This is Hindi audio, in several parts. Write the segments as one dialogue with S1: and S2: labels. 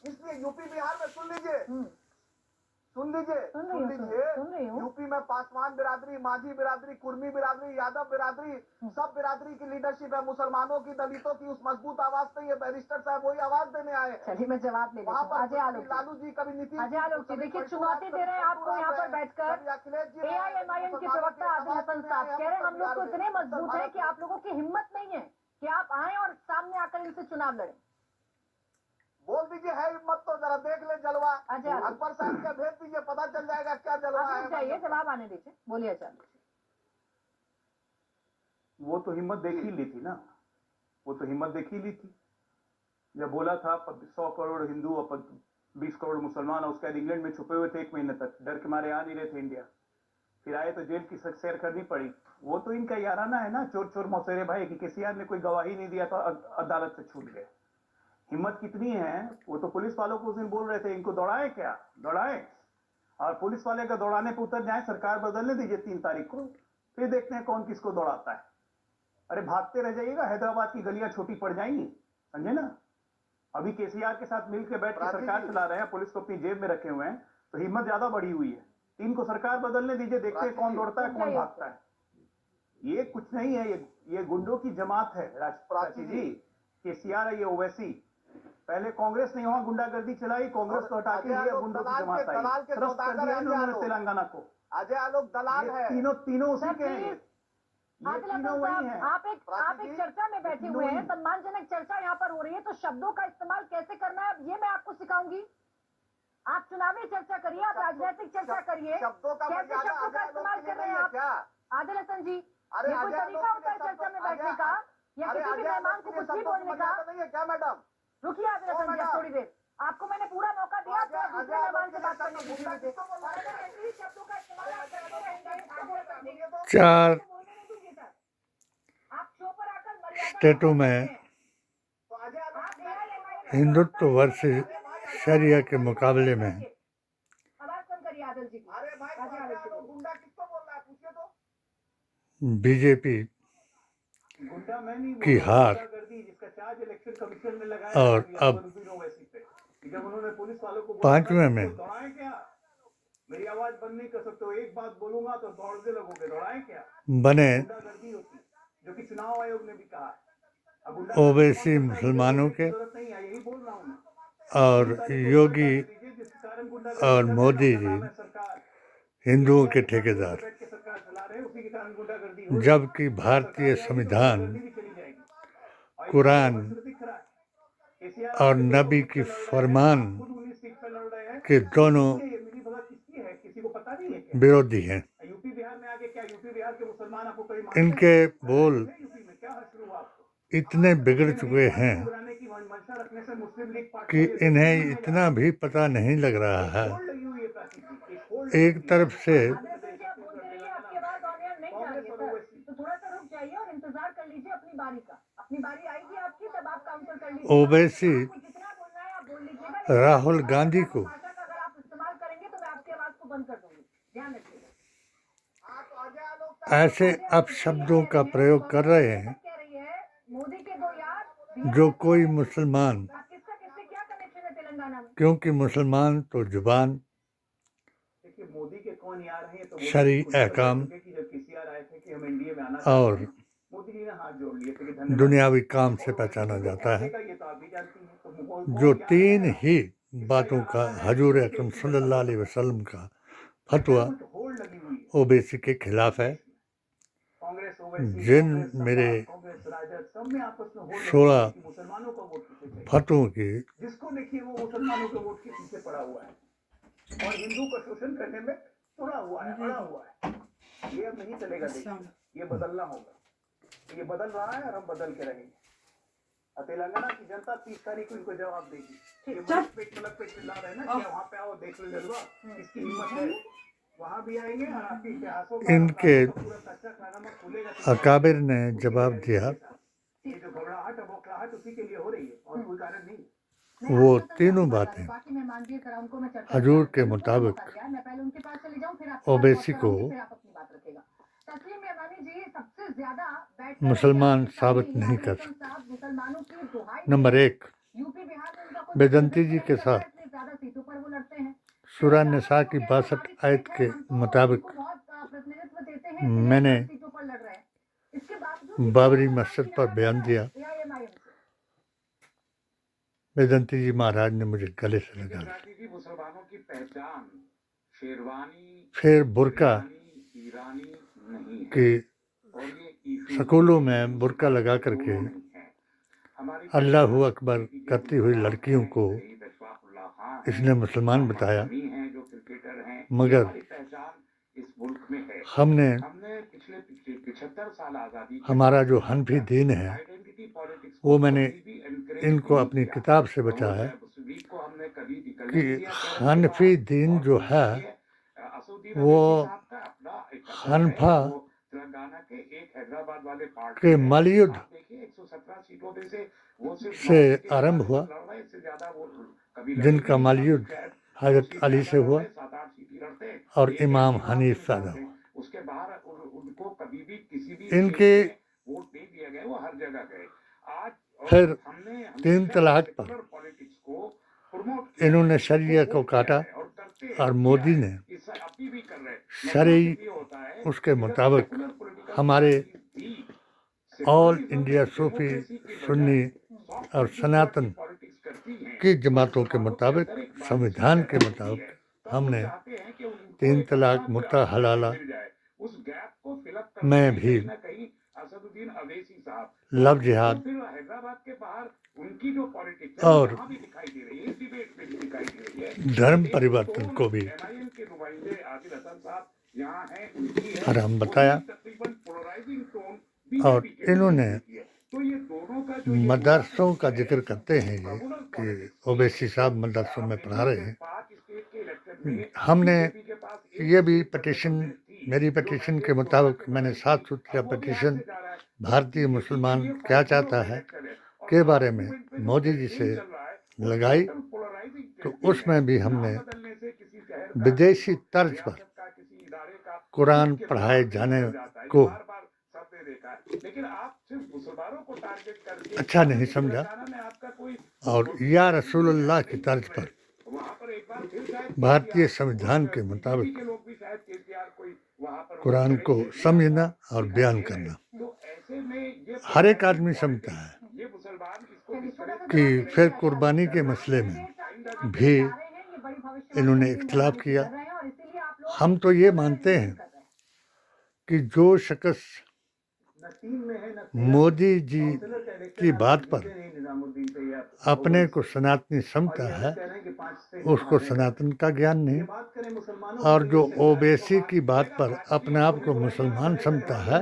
S1: इसलिए यूपी बिहार में सुन लीजिए,
S2: सुन रही हूँ।
S1: यूपी में पासवान बिरादरी, माझी बिरादरी, कुर्मी बिरादरी, यादव बिरादरी, सब बिरादरी की लीडरशिप है। मुसलमानों की, दलितों की उस मजबूत आवाज से ये बैरिस्टर साहब वही आवाज देने आए।
S2: चलिए मैं जवाब ले लेती हूँ। अजय आलोक
S1: लालू जी कभी नीतीश,
S2: अजय आलोक जी देखिए चुनौती दे रहे हैं आपको यहाँ पर बैठकर। AIMIM के प्रवक्ता आदिल हसन साहब कह रहे हैं हम लोग तो इतने मजबूत हैं कि आप लोगों की हिम्मत नहीं है कि आप आए और सामने आकर इनसे चुनाव लड़ें।
S1: बोल दीजिए है हिम्मत तो जरा देख ले जलवा। अकबर साहब का भेज दीजिए, पता चल जाएगा क्या जलवा है।
S2: चाहिए जवाब आने दीजिए, बोलिए अजय।
S3: वो तो हिम्मत देख ही ली थी ना, वो तो हिम्मत देख ही ली थी जब बोला था 100 करोड़ हिंदू और 20 करोड़ मुसलमान, और उसके बाद इंग्लैंड में छुपे हुए थे 1 महीने तक, डर के मारे आ नहीं रहे थे इंडिया, फिर आए तो जेल की सैर करनी पड़ी। वो तो इनका याराना है ना, चोर चोर मौसेरे भाई, कि केसीआर ने कोई गवाही नहीं दिया तो अदालत से छूट गए। हिम्मत कितनी है, वो तो पुलिस वालों को उस दिन बोल रहे थे इनको दौड़ाए क्या, दौड़ाए, और पुलिस वाले का दौड़ाने पर उतर जाए, सरकार बदलने दीजिए 3 तारीख को, फिर देखते हैं कौन किसको दौड़ाता है। अरे भागते रह जाइएगा, हैदराबाद की गलियां छोटी पड़ जाएंगी, समझे ना। अभी केसीआर के साथ मिलकर बैठ के सरकार चला रहे हैं, पुलिस को अपनी जेब में रखे हुए हैं, तो हिम्मत ज्यादा बढ़ी हुई है। इनको सरकार बदलने दीजिए, देखते हैं कौन दौड़ता है कौन भागता है। ये कुछ नहीं है, ये गुंडों की जमात है राष्ट्रपति जी। केसीआर है ये ओवैसी, पहले कांग्रेस ने वहां गुंडागर्दी चलाई, कांग्रेस को हटा के ये गुंडों की जमात आई, तेलंगाना को।
S1: अजय आलोक दलाल है,
S3: तीनों उसी के हैं।
S2: आप एक चर्चा में बैठे हुए हैं, सम्मानजनक चर्चा यहाँ पर हो रही है, तो शब्दों का इस्तेमाल कैसे करना है ये मैं आपको सिखाऊंगी। आप चुनावी चर्चा करिए, आप राजनीतिक चर्चा करिए, कैसे शब्दों का इस्तेमाल कर रहे हैं आप आदिल हसन जी। ये कोई तरीका होता है चर्चा में बैठने का या किसी भी मेहमान को कुछ भी बोलने का?
S1: क्या मैडम,
S2: रुकिए आदिल हसन जी थोड़ी देर, आपको मैंने पूरा मौका दिया दूसरे मेहमान से बात करने के लिए।
S4: 4 स्टेटों में हिंदुत्व वर्सेस शरिया के मुकाबले में बीजेपी की हार और अब 5वें में
S3: मेरी आवाज बंद नहीं कर सकते हो, एक बात बोलूंगा तो दौड़ते लगोगे, दौड़ाएं क्या,
S4: बने
S3: जो कि चुनाव आयोग ने भी कहा
S4: ओवैसी मुसलमानों के और योगी और मोदी जी हिंदुओं के ठेकेदार, जबकि भारतीय संविधान, कुरान और नबी की फरमान के दोनों विरोधी हैं। इनके बोल इतने बिगड़ चुके हैं कि इन्हें इतना भी पता नहीं लग रहा है। एक तरफ से ओवैसी राहुल गांधी को ऐसे अपशब्दों का प्रयोग कर रहे हैं जो कोई मुसलमान, क्योंकि मुसलमान तो जुबान, शरई अहकाम और दुनियावी काम से पहचाना जाता है। जो 3 ही बातों का हजूर अकरम सल्लल्लाहु अलैहि वसल्लम का फतवा ओवैसी के खिलाफ है। जिन मेरे 16 फतवों की
S3: और हिंदू का शोषण करने में तुड़ा हुआ है, अड़ा हुआ है, ये अब नहीं चलेगा। ये बदलना होगा, ये बदल रहा है और हम बदल के रहेंगे। तेलंगाना की जनता 30 तारीख को इनको जवाब देगी। ये पे चिल्ला रहे हैं ना कि वहाँ पे आओ देख लो जलवा, इसकी हिम्मत है, वहाँ भी आएंगे और आपके इतिहासों में
S4: इनके अकाबिर ने जवाब दिया,
S3: ये जो घबराहट बौखलाहट उसी के लिए हो रही है और कोई कारण नहीं।
S4: वो तीनों बातें हजूर के मुताबिक ओवैसी को मुसलमान साबित नहीं कर सकता। नंबर 1, वेदांती जी के साथ
S2: ज्यादा सीटों पर वो लड़ते हैं।
S4: सूरा निसा की 62 आयत के मुताबिक
S2: प्रतिनिधित्व देते हैं,
S4: मैंने
S2: सीटों पर लड़ रहे हैं। इसके बावजूद
S4: बाबरी मस्जिद पर बयान दिया।
S2: AIMIM से
S4: वेदांती जी महाराज ने मुझे गले से लगा लिया।
S3: मुसलमानों की पहचान शेरवानी,
S4: फिर बुर्का
S3: ईरानी नहीं है
S4: कि
S3: और ये
S4: स्कूलों में बुर्का लगा करके अल्लाह अकबर करती हुई लड़कियों को इसने मुसलमान बताया, मगर हमने हमारा जो हनफी दीन है वो मैंने इनको अपनी किताब से बचा है कि हनफी दीन जो है वो हनफा के मलयुद्ध से आरंभ हुआ, जिनका मलयुद्ध हजरत अली से हुआ और इमाम हनीफ पैदा हुआ। इनके फिर 3 तलाक पर इन्होंने शरिया को काटा और मोदी ने शरई उसके मुताबिक हमारे ऑल इंडिया सूफी, सुन्नी और सनातन की जमातों के मुताबिक, संविधान के मुताबिक हमने 3 तलाक, मुत्ता हलाला में भी लव जिहाद और धर्म परिवर्तन को भी हराम बताया। और इन्होंने मदरसों का जिक्र करते हैं ये कि ओवैसी साहब मदरसों में पढ़ा रहे हैं। हमने ये भी पटिशन, मेरी पटिशन के मुताबिक मैंने 7 सूत्रीय पटिशन भारतीय मुसलमान क्या चाहता है के बारे में मोदी जी से लगाई, तो उसमें भी हमने विदेशी तर्ज पर कुरान पढ़ाए जाने को अच्छा नहीं समझा और या रसूलुल्लाह की तर्ज पर भारतीय संविधान के मुताबिक कुरान को समझना और बयान करना। हर एक आदमी समझता है कि फिर कुर्बानी के मसले में भी इन्होंने इख्तिलाफ किया। हम तो ये मानते हैं कि जो शख्स मोदी जी की बात पर अपने को सनातनी समझता है उसको सनातन का ज्ञान नहीं, और जो ओवैसी की बात पर अपने आप को मुसलमान समझता है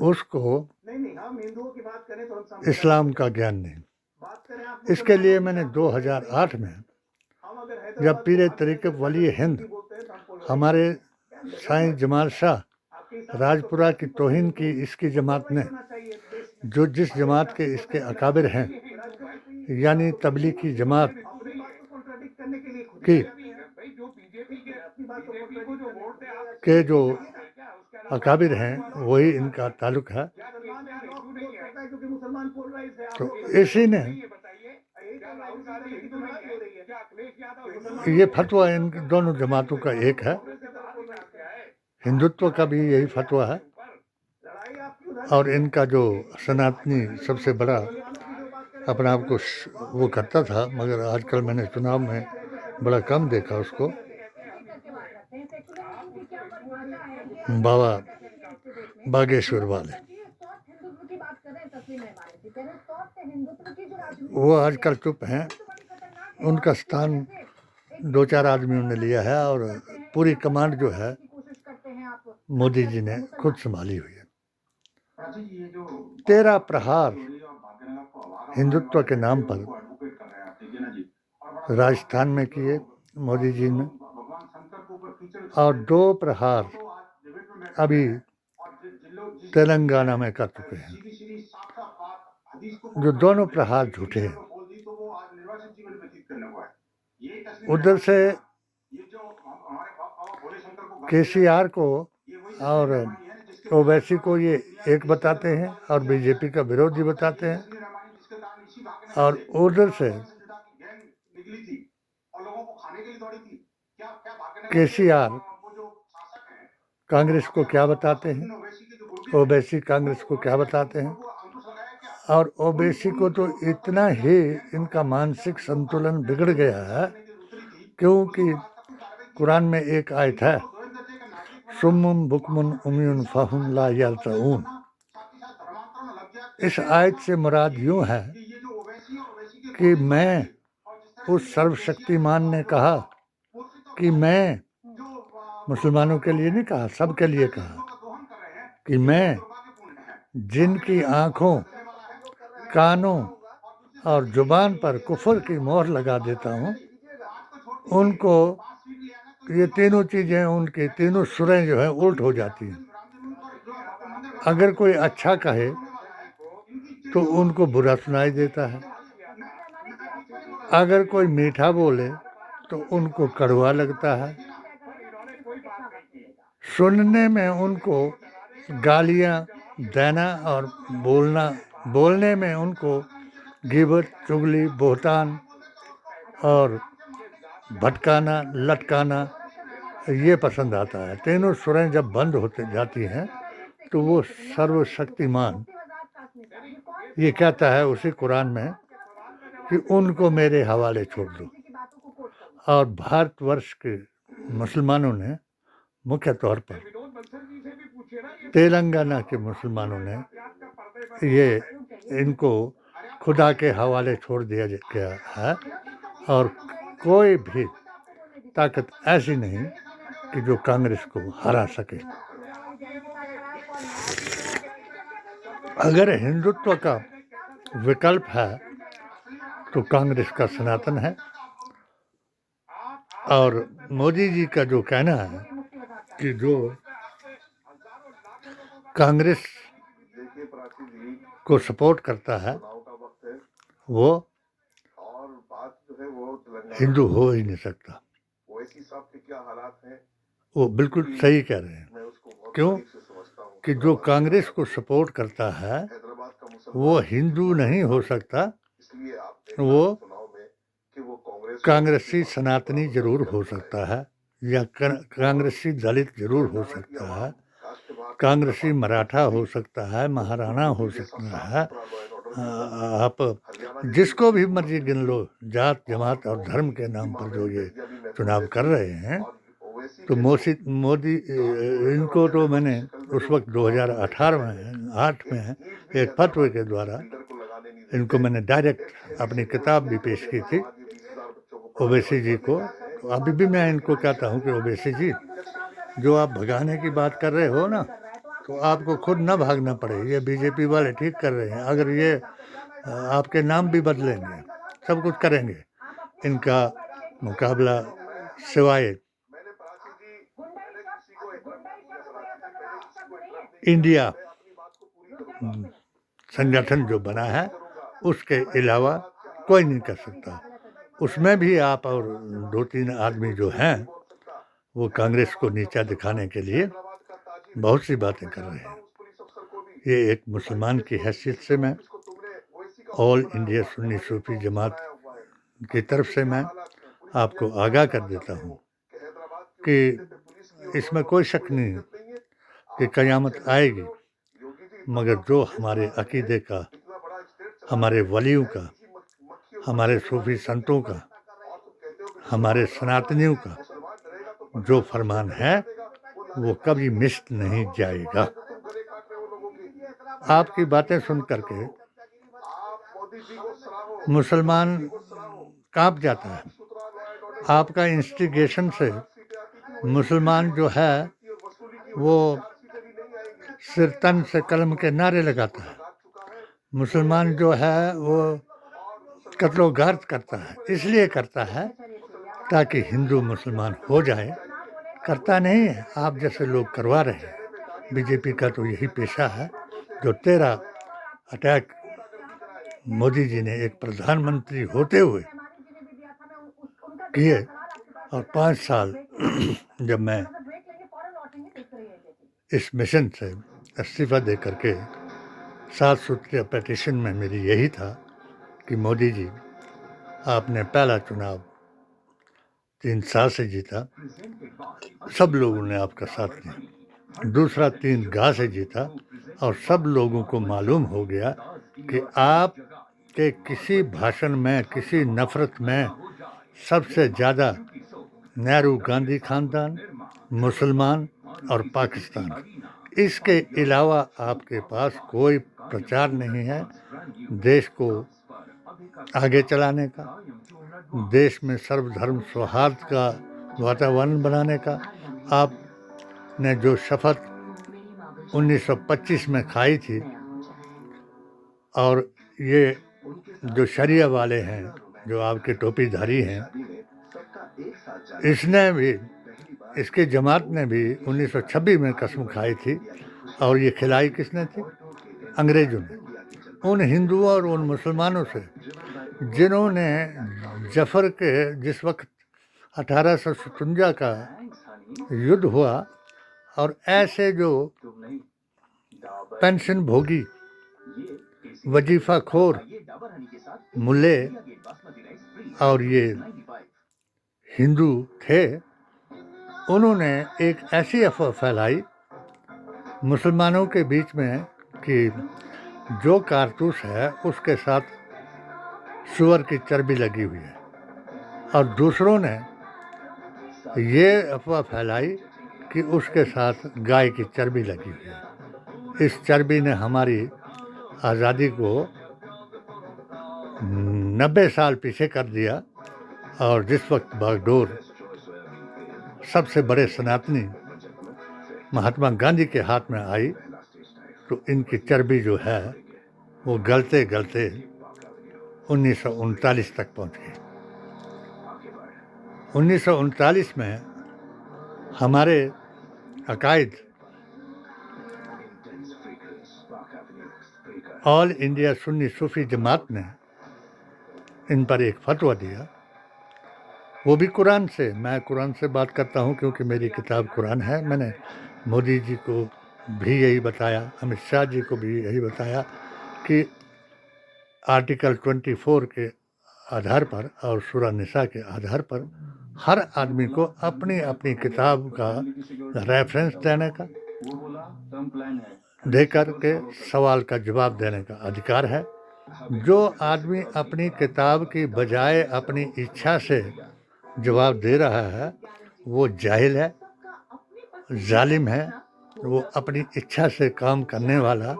S4: उसको इस्लाम का ज्ञान नहीं। इसके लिए मैंने 2008 में जब पीर तरीक़त वली हिंद हमारे साईं जमाल शाह राजपुरा की तौहीन की इसकी जमात ने, जो जिस जमात के इसके अकाबिर हैं, यानी तबलीग की जमात की के जो अकाबिर हैं वही इनका ताल्लुक है, तो इसी ने ये फतवा इन दोनों जमातों का एक है। हिंदुत्व का भी यही फतवा है और इनका जो सनातनी सबसे बड़ा अपने आप को वो करता था, मगर आजकल मैंने चुनाव में बड़ा कम देखा उसको, बाबा बागेश्वर वाले, वो आजकल चुप हैं। उनका स्थान 2-4 आदमियों ने लिया है और पूरी कमांड जो है मोदी जी ने खुद संभाली हुई है। 13 प्रहार हिंदुत्व के नाम पर राजस्थान में किए मोदी जी ने और 2 प्रहार अभी तेलंगाना में कर चुके हैं, जो दोनों प्रहार झूठे हैं। उधर से केसीआर को और ओवैसी को ये एक बताते हैं और बीजेपी का विरोधी बताते हैं, और उधर से
S1: निकली थी और लोगों को खाने के लिए दौड़ी थी। क्या क्या भागने
S4: केसीआर
S1: वो जो शासक हैं
S4: कांग्रेस को क्या बताते हैं, ओवैसी कांग्रेस को क्या बताते हैं। और ओवैसी को तो इतना ही इनका मानसिक संतुलन बिगड़ गया है, क्योंकि कुरान में एक आयत है, सुम्मुन बुकमुन उम्युन फहुम ला यरतऊन। इस आयत से मुराद यूं है कि मैं उस सर्वशक्तिमान ने कहा कि मैं, मुसलमानों के लिए नहीं कहा, सबके लिए कहा कि मैं जिनकी आँखों, कानों और जुबान पर कुफर की मोहर लगा देता हूँ, उनको ये तीनों चीज़ें, उनकी तीनों सुरें जो है उल्ट हो जाती हैं। अगर कोई अच्छा कहे तो उनको बुरा सुनाई देता है, अगर कोई मीठा बोले तो उनको कड़वा लगता है, सुनने में उनको गालियाँ देना और बोलने में उनको गिबत, चुगली, बोहतान और भटकाना, लटकाना ये पसंद आता है। तीनों सुरें जब बंद होते जाती हैं तो वो सर्वशक्तिमान ये कहता है उसी कुरान में कि उनको मेरे हवाले छोड़ दो। और भारतवर्ष के मुसलमानों ने, मुख्य तौर पर तेलंगाना के मुसलमानों ने, ये इनको खुदा के हवाले छोड़ दिया गया है। और कोई भी ताकत ऐसी नहीं कि जो कांग्रेस को हरा सके। अगर हिंदुत्व का विकल्प है तो कांग्रेस का सनातन है। और मोदी जी का जो कहना है कि जो कांग्रेस को सपोर्ट करता है वो हिंदू हो ही नहीं सकता, वो बिल्कुल सही कह रहे हैं। क्यों कि जो कांग्रेस को सपोर्ट करता है वो हिंदू नहीं हो सकता, वो कांग्रेसी सनातनी जरूर हो सकता है, या कांग्रेसी दलित जरूर हो सकता है, कांग्रेसी मराठा हो सकता है, महाराणा हो सकता है, आप जिसको भी मर्जी गिन लो, जात जमात और धर्म के नाम पर जो ये चुनाव कर रहे हैं। तो मोदी इनको तो मैंने उस वक्त 2008 में एक फतवे के द्वारा इनको मैंने डायरेक्ट अपनी किताब भी पेश की थी ओवैसी जी को। तो अभी भी मैं इनको कहता हूँ कि ओवैसी जी, जो आप भगाने की बात कर रहे हो ना, तो आपको खुद न भागना पड़े, ये बीजेपी वाले ठीक कर रहे हैं। अगर ये आपके नाम भी बदलेंगे, सब कुछ करेंगे, इनका मुकाबला सिवाय इंडिया संगठन जो बना है उसके अलावा कोई नहीं कर सकता। उसमें भी आप और 2-3 आदमी जो हैं वो कांग्रेस को नीचा दिखाने के लिए बहुत सी बातें कर रहे हैं। ये एक मुसलमान की हैसियत से मैं ऑल इंडिया सुन्नी सूफी जमात की तरफ से मैं आपको आगाह कर देता हूँ कि इसमें कोई शक नहीं है कि क़यामत आएगी, मगर जो हमारे अकीदे का, हमारे वलियों का, हमारे सूफी संतों का, हमारे सनातनियों का जो फरमान है वो कभी मिस नहीं जाएगा। आपकी बातें सुन करके मुसलमान कांप जाता है। आपका इंस्टिगेशन से मुसलमान जो है वो सिर तन से कलम के नारे लगाता है। मुसलमान जो है वो कत्लो गार्द करता है, इसलिए करता है ताकि हिंदू मुसलमान हो जाए। करता नहीं है, आप जैसे लोग करवा रहे हैं। बीजेपी का तो यही पेशा है। जो 13 अटैक मोदी जी ने एक प्रधानमंत्री होते हुए किए, और 5 साल जब मैं इस मिशन से इस्तीफा दे करके 7 सूत्रीय पिटीशन में मेरी यही था कि मोदी जी आपने पहला चुनाव 3 साल से जीता, सब लोगों ने आपका साथ दिया। दूसरा 3 गांव से जीता और सब लोगों को मालूम हो गया कि आप के किसी भाषण में, किसी नफरत में सबसे ज़्यादा नेहरू गांधी खानदान, मुसलमान और पाकिस्तान, इसके अलावा आपके पास कोई प्रचार नहीं है देश को आगे चलाने का, देश में सर्वधर्म सौहार्द का वातावरण बनाने का। आपने जो शपथ 1925 में खाई थी, और ये जो शरिया वाले हैं, जो आपके टोपीधारी हैं, इसने भी, इसकी जमात ने भी 1926 में कसम खाई थी। और ये खिलाई किसने थी? अंग्रेजों ने, उन हिंदुओं और उन मुसलमानों से जिन्होंने जफर के जिस वक्त 1857 का युद्ध हुआ और ऐसे जो पेंशन भोगी, वजीफा खोर मुल्ले और ये हिंदू थे, उन्होंने एक ऐसी अफवाह फैलाई मुसलमानों के बीच में कि जो कारतूस है उसके साथ सूअर की चर्बी लगी हुई है, और दूसरों ने ये अफवाह फैलाई कि उसके साथ गाय की चर्बी लगी हुई है। इस चर्बी ने हमारी आज़ादी को 90 साल पीछे कर दिया। और जिस वक्त बागडोर सबसे बड़े सनातनी महात्मा गांधी के हाथ में आई, तो इनकी चर्बी जो है वो गलते गलते 1939 तक पहुंच गई। 1939 में हमारे अकायद ऑल इंडिया सुन्नी सूफी जमात ने इन पर एक फतवा दिया, वो भी कुरान से। मैं कुरान से बात करता हूँ क्योंकि मेरी किताब कुरान है। मैंने मोदी जी को भी यही बताया, अमित शाह जी को भी यही बताया कि आर्टिकल 24 के आधार पर और सूरह निसा के आधार पर हर आदमी को अपनी अपनी किताब का रेफरेंस देने का, देकर के सवाल का जवाब देने का अधिकार है। जो आदमी अपनी किताब की बजाय अपनी इच्छा से जवाब दे रहा है वो जाहिल है, जालिम है। वो अपनी इच्छा से काम करने वाला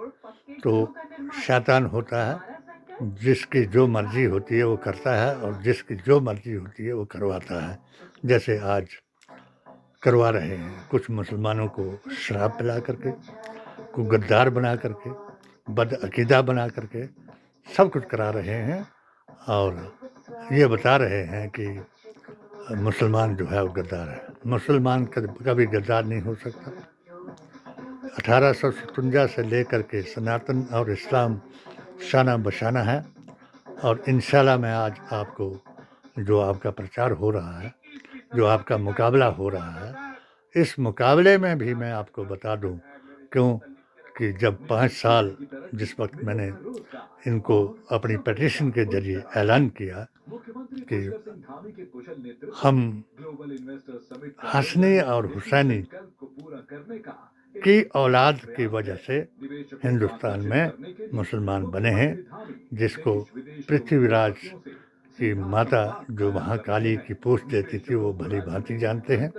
S4: तो शैतान होता है। जिसकी जो मर्जी होती है वो करता है और जिसकी जो मर्जी होती है वो करवाता है। जैसे आज करवा रहे हैं, कुछ मुसलमानों को शराब पिला करके, को गद्दार बना करके, बदअकीदा बना करके सब कुछ करा रहे हैं और ये बता रहे हैं कि मुसलमान जो है वो गद्दार है। मुसलमान कभी गद्दार नहीं हो सकता। 1857 से लेकर के सनातन और इस्लाम शाना बशाना है। और इंशाल्लाह मैं आज आपको जो आपका प्रचार हो रहा है, जो आपका मुकाबला हो रहा है, इस मुकाबले में भी मैं आपको बता दूं, क्यों कि जब 5 साल जिस वक्त मैंने इनको अपनी पिटीशन के जरिए ऐलान किया कि हम हसनी और हुसैनी की औलाद की वजह से हिंदुस्तान में मुसलमान बने हैं, जिसको पृथ्वीराज की माता जो महाकाली की पूछ देती थी वो भली भांति जानते हैं,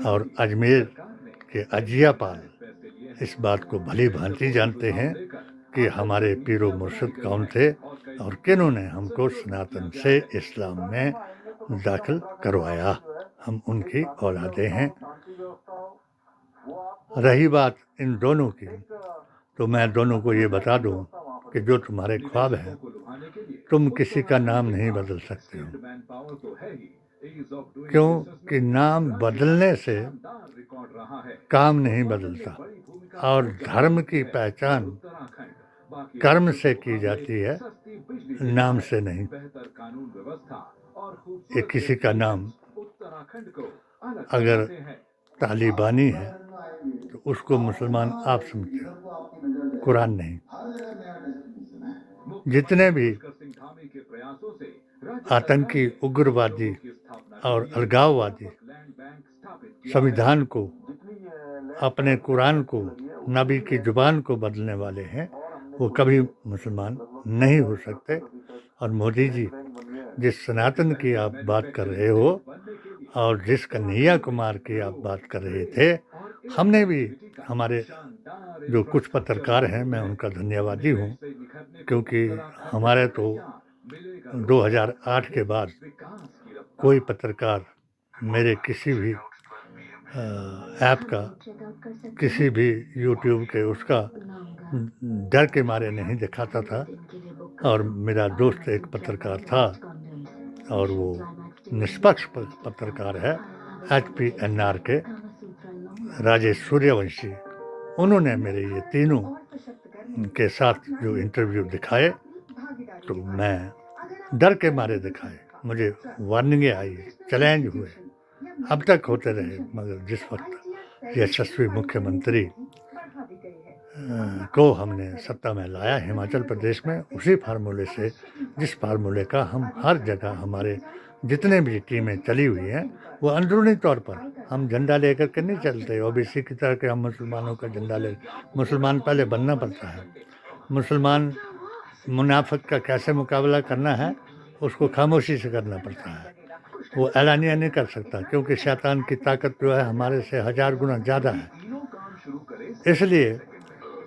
S4: और अजमेर के अजियापाल इस बात को भली भांति जानते हैं कि हमारे पीरो मुर्शिद कौन थे और किन्होंने हमको सनातन से इस्लाम में दाखिल करवाया। हम उनकी औलादे हैं। रही बात इन दोनों की, तो मैं दोनों को ये बता दूं कि जो तुम्हारे ख्वाब हैं, तुम किसी का नाम नहीं बदल सकते हो, क्योंकि नाम बदलने से काम नहीं बदलता और धर्म की पहचान कर्म से की जाती है, नाम से नहीं। ये किसी का नाम अगर तालिबानी है तो उसको मुसलमान आप समझते हो, कुरान नहीं। जितने भी आतंकी, उग्रवादी और अलगाववादी संविधान को, अपने कुरान को, नबी की जुबान को बदलने वाले हैं, वो कभी मुसलमान नहीं हो सकते। और मोदी जी, जिस सनातन की आप बात कर रहे हो और जिस कन्हैया कुमार की आप बात कर रहे थे, हमने भी, हमारे जो कुछ पत्रकार हैं, मैं उनका धन्यवादी हूँ, क्योंकि हमारे तो 2008 के बाद कोई पत्रकार मेरे किसी भी ऐप का, किसी भी यूट्यूब के उसका डर के मारे नहीं दिखाता था। और मेरा दोस्त एक पत्रकार था और वो निष्पक्ष पत्रकार है, HPNR के राजेश सूर्यवंशी। उन्होंने मेरे ये तीनों के साथ जो इंटरव्यू दिखाए, तो मैं डर के मारे दिखाए, मुझे वार्निंगें आई, चैलेंज हुए, अब तक होते रहे। मगर जिस वक्त यशस्वी मुख्यमंत्री को हमने सत्ता में लाया हिमाचल प्रदेश में, उसी फार्मूले से, जिस फार्मूले का हम हर जगह, हमारे जितने भी टीमें चली हुई हैं, वो अंदरूनी तौर पर हम झंडा लेकर के नहीं चलते। ओबीसी की तरह के हम मुसलमानों का झंडा ले, मुसलमान पहले बनना पड़ता है। मुसलमान मुनाफिक का कैसे मुकाबला करना है, उसको खामोशी से करना पड़ता है, वो ऐलानिया नहीं कर सकता, क्योंकि शैतान की ताकत जो है हमारे से 1000 गुना ज़्यादा है। इसलिए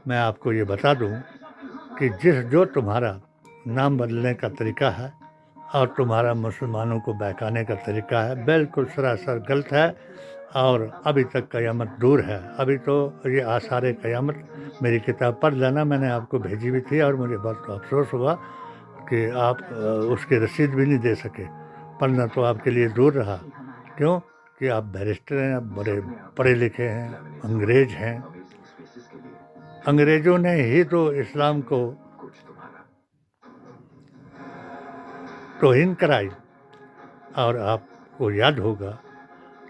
S4: मैं आपको ये बता दूं कि जो तुम्हारा नाम बदलने का तरीका है और तुम्हारा मुसलमानों को बहकाने का तरीका है, बिल्कुल सरासर गलत है। और अभी तक क़यामत दूर है। अभी तो ये आसार क़यामत, मेरी किताब पढ़ लेना, मैंने आपको भेजी भी थी और मुझे बहुत अफसोस हुआ कि आप उसकी रसीद भी नहीं दे सके। पढ़ना तो आपके लिए दूर रहा। क्यों? कि आप बैरिस्टर हैं, आप बड़े पढ़े लिखे हैं, अंग्रेज हैं। अंग्रेज़ों ने ही तो इस्लाम को तौहीन कराई। और आपको याद होगा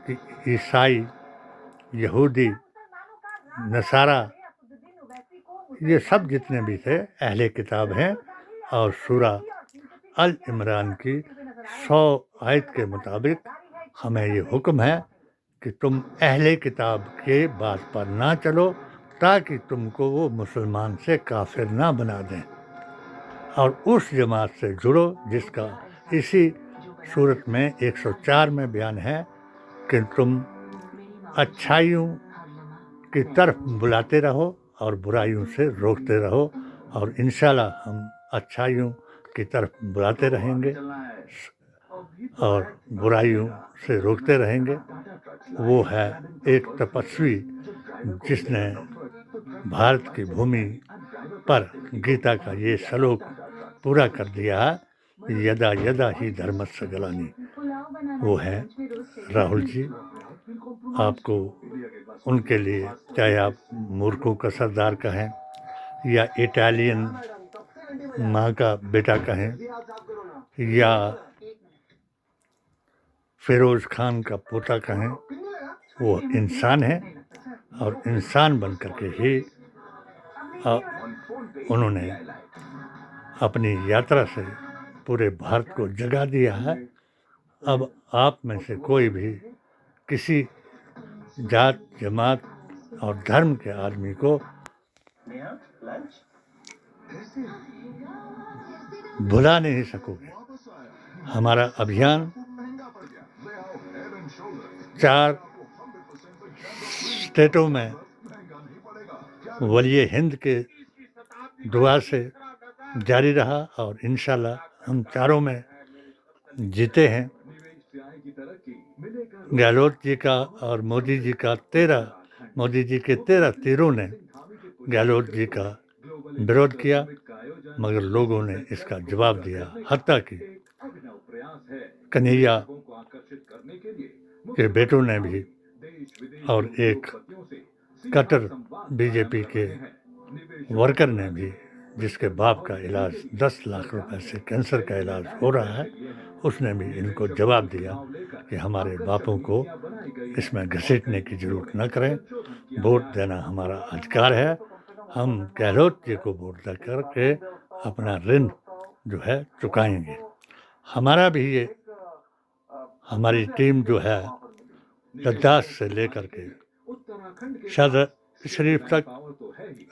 S4: कि ईसाई, यहूदी, नसारा, ये सब जितने भी थे अहले किताब हैं। और सूरा अल इमरान की 100 आयत के मुताबिक हमें ये हुक्म है कि तुम अहले किताब के बात पर ना चलो, ताकि तुमको वो मुसलमान से काफिर ना बना दें। और उस जमात से जुड़ो जिसका इसी सूरत में 104 में बयान है कि तुम अच्छाइयों की तरफ बुलाते रहो और बुराइयों से रोकते रहो। और इंशाल्लाह हम अच्छाइयों की तरफ बुलाते रहेंगे और बुराइयों से रोकते रहेंगे। वो है एक तपस्वी जिसने भारत की भूमि पर गीता का ये श्लोक पूरा कर दिया है, यदा यदा ही धर्मस्य ग्लानि। वो है राहुल जी। आपको उनके लिए, चाहे आप मूर्खों का सरदार कहें या इटालियन माँ का बेटा कहें या फिरोज खान का पोता कहें, वो इंसान है और इंसान बन कर के ही उन्होंने अपनी यात्रा से पूरे भारत को जगा दिया है। अब आप में से कोई भी किसी जात, जमात और धर्म के आदमी को भुला नहीं सकोगे। हमारा अभियान 4 स्टेटों में वली हिंद के दुआ से जारी रहा और इंशाल्लाह हम चारों में जीते हैं। गहलोत जी का और मोदी जी का 13 तीरों ने गहलोत जी का विरोध किया, मगर लोगों ने इसका जवाब दिया। हत्ता कि कन्हैया के बेटों ने भी और एक कट्टर बीजेपी के वर्कर ने भी, जिसके बाप का इलाज 10 लाख रुपए से कैंसर का इलाज हो रहा है, उसने भी इनको जवाब दिया कि हमारे बापों को इसमें घसीटने की ज़रूरत न करें। वोट देना हमारा अधिकार है। हम गहलोत जी को वोट दे करके अपना ऋण जो है चुकाएंगे। हमारा भी ये हमारी टीम जो है लद्दाख से लेकर के शहर शरीफ तक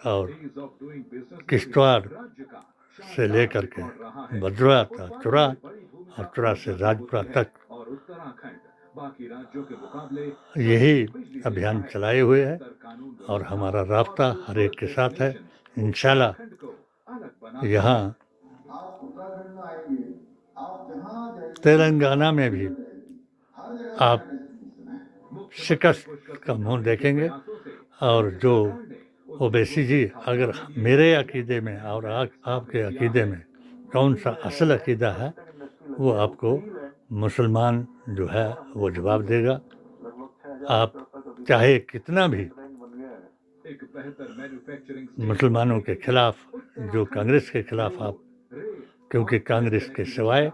S4: और किश्तवाड़ से लेकर के भद्रवा तक चुरा और चुरा से राजपुरा तक यही अभियान चलाए हुए है और हमारा राब्ता हर एक के साथ है। इंशाल्लाह यहाँ तेलंगाना में भी आप शिकस्त का मुंह देखेंगे और जो ओवैसी जी अगर मेरे अकीदे में और आपके अकीदे में कौन सा असल अकीदा है वो आपको मुसलमान जो है वो जवाब देगा। आप चाहे कितना भी मुसलमानों के खिलाफ जो कांग्रेस के खिलाफ आप, क्योंकि कांग्रेस के सिवाय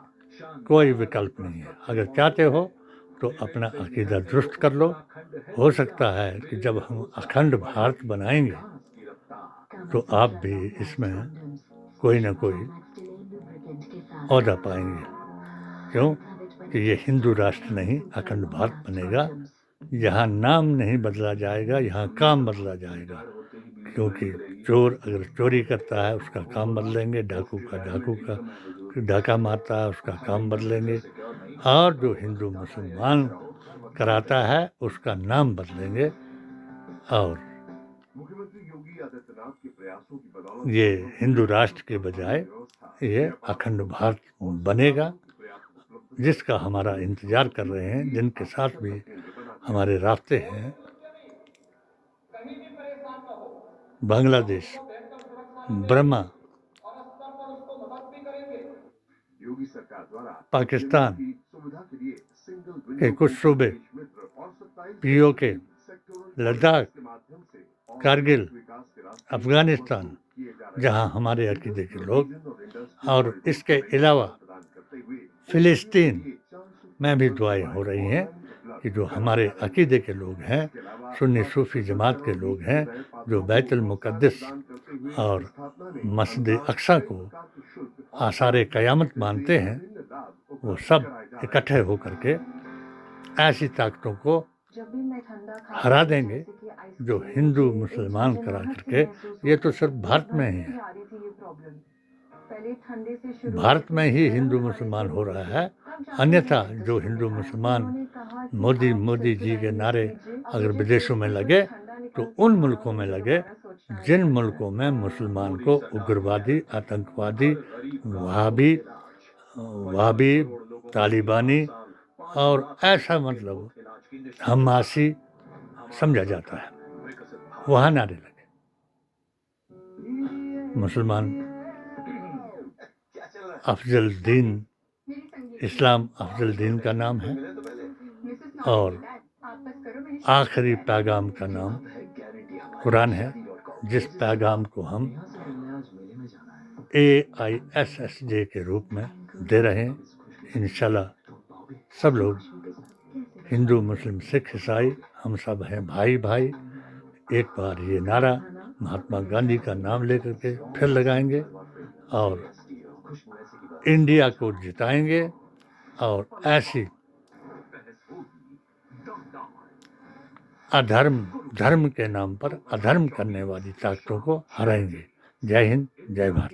S4: कोई विकल्प नहीं है। अगर चाहते हो तो अपना अकीदा दुरुस्त कर लो। हो सकता है कि जब हम अखंड भारत बनाएंगे तो आप भी इसमें कोई ना कोई ओहदा पाएंगे। क्यों कि ये हिंदू राष्ट्र नहीं अखंड भारत बनेगा। यहाँ नाम नहीं बदला जाएगा, यहाँ काम बदला जाएगा। क्योंकि चोर अगर चोरी करता है उसका काम बदलेंगे, डाकू का डाका मारता है उसका काम बदलेंगे, और जो हिंदू मुसलमान कराता है उसका नाम बदलेंगे। और ये हिंदू राष्ट्र के बजाय ये अखंड भारत बनेगा, जिसका हमारा इंतज़ार कर रहे हैं, जिनके साथ भी हमारे रास्ते हैं। बांग्लादेश, बर्मा, पाकिस्तान के कुछ सूबे, पीओके, लद्दाख, कारगिल, अफगानिस्तान, जहां हमारे अकीदे के लोग, और इसके अलावा फ़िलिस्तीन में भी दुआएं हो रही हैं कि जो हमारे अकीदे के लोग हैं, सुन्नी सूफ़ी जमात के लोग हैं, जो बैतुल मुक़द्दस और मस्जिद अक़सा को आसार क़यामत मानते हैं, वो सब इकट्ठे होकर के ऐसी ताकतों को हरा देंगे जो हिंदू मुसलमान करा करके। ये तो सिर्फ भारत में ही है, भारत में ही हिंदू मुसलमान हो रहा है। अन्यथा जो हिंदू मुसलमान मोदी जी के नारे अगर विदेशों में लगे तो उन मुल्कों में लगे जिन मुल्कों में मुसलमान को उग्रवादी, आतंकवादी, वहाबी, तालिबानी और ऐसा मतलब हमासी समझा जाता है, वहाँ नारे लगे। मुसलमान अफजल दीन, इस्लाम अफजल दीन का नाम है और आखिरी पैगाम का नाम कुरान है, जिस पैगाम को हम AISSJ के रूप में दे रहे हैं। इंशाल्लाह सब लोग, हिंदू, मुस्लिम, सिख, ईसाई, हम सब हैं भाई भाई। एक बार ये नारा महात्मा गांधी का नाम लेकर के फिर लगाएंगे और इंडिया को जिताएंगे और ऐसी धर्म के नाम पर अधर्म करने वाली ताकतों को हराएंगे। जय हिंद, जय भारत।